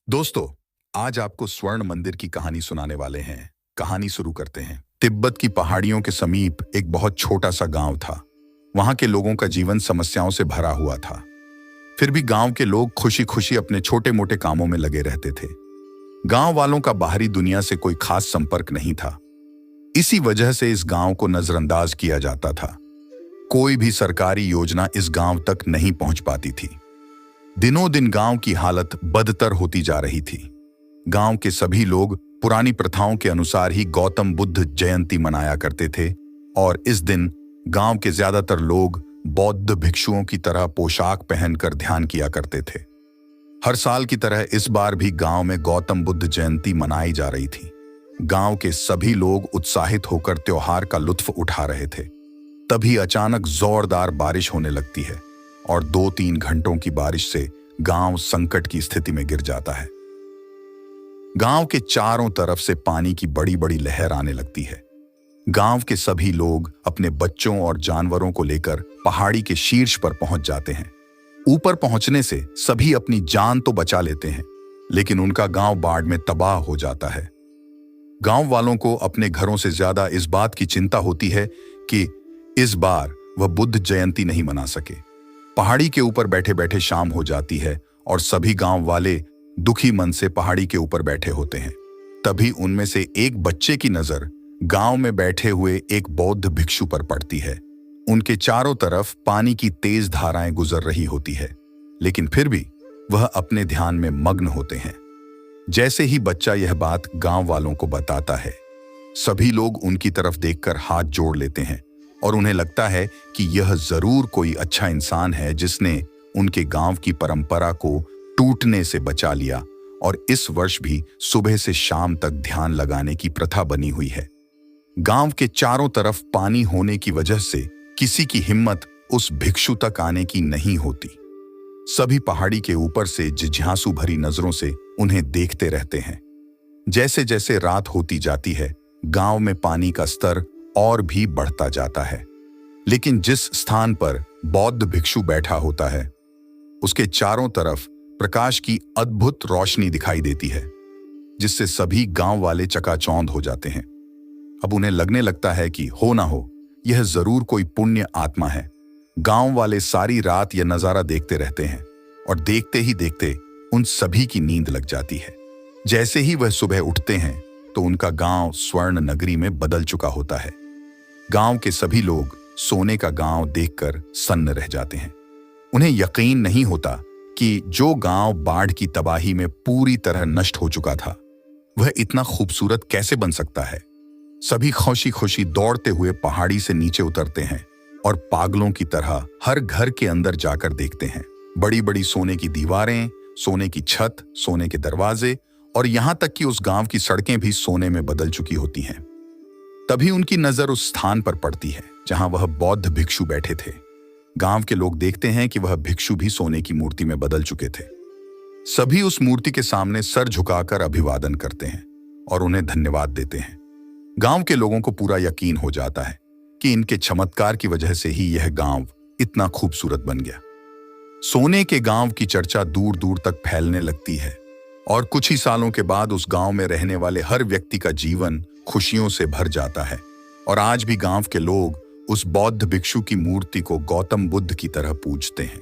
दोस्तों, आज आपको स्वर्ण मंदिर की कहानी सुनाने वाले हैं। कहानी शुरू करते हैं। तिब्बत की पहाड़ियों के समीप एक बहुत छोटा सा गांव था। वहां के लोगों का जीवन समस्याओं से भरा हुआ था। फिर भी गांव के लोग खुशी खुशी अपने छोटे मोटे कामों में लगे रहते थे। गांव वालों का बाहरी दुनिया से कोई खास संपर्क नहीं था। इसी वजह से इस गांव को नजरअंदाज किया जाता था। कोई भी सरकारी योजना इस गांव तक नहीं पहुंच पाती थी। दिनों दिन गांव की हालत बदतर होती जा रही थी। गांव के सभी लोग पुरानी प्रथाओं के अनुसार ही गौतम बुद्ध जयंती मनाया करते थे और इस दिन गांव के ज्यादातर लोग बौद्ध भिक्षुओं की तरह पोशाक पहनकर ध्यान किया करते थे। हर साल की तरह इस बार भी गांव में गौतम बुद्ध जयंती मनाई जा रही थी। गांव के सभी लोग उत्साहित होकर त्योहार का लुत्फ उठा रहे थे। तभी अचानक जोरदार बारिश होने लगती है और 2-3 घंटों की बारिश से गांव संकट की स्थिति में गिर जाता है। गांव के चारों तरफ से पानी की बड़ी बड़ी लहर आने लगती है। गांव के सभी लोग अपने बच्चों और जानवरों को लेकर पहाड़ी के शीर्ष पर पहुंच जाते हैं। ऊपर पहुंचने से सभी अपनी जान तो बचा लेते हैं, लेकिन उनका गांव बाढ़ में तबाह हो जाता है। गांव वालों को अपने घरों से ज्यादा इस बात की चिंता होती है कि इस बार वह बुद्ध जयंती नहीं मना सके। पहाड़ी के ऊपर बैठे बैठे शाम हो जाती है और सभी गांव वाले दुखी मन से पहाड़ी के ऊपर बैठे होते हैं। तभी उनमें से एक बच्चे की नजर गांव में बैठे हुए एक बौद्ध भिक्षु पर पड़ती है। उनके चारों तरफ पानी की तेज धाराएं गुजर रही होती है, लेकिन फिर भी वह अपने ध्यान में मग्न होते हैं। जैसे ही बच्चा यह बात गांव वालों को बताता है, सभी लोग उनकी तरफ देखकर हाथ जोड़ लेते हैं और उन्हें लगता है कि यह जरूर कोई अच्छा इंसान है जिसने उनके गांव की परंपरा को टूटने से बचा लिया और इस वर्ष भी सुबह से शाम तक ध्यान लगाने की प्रथा बनी हुई है। गांव के चारों तरफ पानी होने की वजह से किसी की हिम्मत उस भिक्षु तक आने की नहीं होती। सभी पहाड़ी के ऊपर से जिज्ञासु भरी नजरों से उन्हें देखते रहते हैं। जैसे जैसे रात होती जाती है, गांव में पानी का स्तर और भी बढ़ता जाता है, लेकिन जिस स्थान पर बौद्ध भिक्षु बैठा होता है उसके चारों तरफ प्रकाश की अद्भुत रोशनी दिखाई देती है, जिससे सभी गांव वाले चकाचौंध हो जाते हैं। अब उन्हें लगने लगता है कि हो ना हो यह जरूर कोई पुण्य आत्मा है। गांव वाले सारी रात यह नजारा देखते रहते हैं और देखते ही देखते उन सभी की नींद लग जाती है। जैसे ही वह सुबह उठते हैं तो उनका गांव स्वर्ण नगरी में बदल चुका होता है। गांव के सभी लोग सोने का गांव देखकर सन्न रह जाते हैं। उन्हें यकीन नहीं होता कि जो गांव बाढ़ की तबाही में पूरी तरह नष्ट हो चुका था, वह इतना खूबसूरत कैसे बन सकता है। सभी खुशी खुशी दौड़ते हुए पहाड़ी से नीचे उतरते हैं और पागलों की तरह हर घर के अंदर जाकर देखते हैं। बड़ी बड़ी सोने की दीवारें, सोने की छत, सोने के दरवाजे और यहां तक कि उस गांव की सड़कें भी सोने में बदल चुकी होती हैं। तभी उनकी नजर उस स्थान पर पड़ती है जहां वह बौद्ध भिक्षु बैठे थे। गांव के लोग देखते हैं कि वह भिक्षु भी सोने की मूर्ति में बदल चुके थे। सभी उस मूर्ति के सामने सर झुकाकर अभिवादन करते हैं और उन्हें धन्यवाद देते हैं। गांव के लोगों को पूरा यकीन हो जाता है कि इनके चमत्कार की वजह से ही यह गांव इतना खूबसूरत बन गया। सोने के गांव की चर्चा दूर दूर तक फैलने लगती है और कुछ ही सालों के बाद उस गांव में रहने वाले हर व्यक्ति का जीवन खुशियों से भर जाता है और आज भी गांव के लोग उस बौद्ध भिक्षु की मूर्ति को गौतम बुद्ध की तरह पूजते हैं।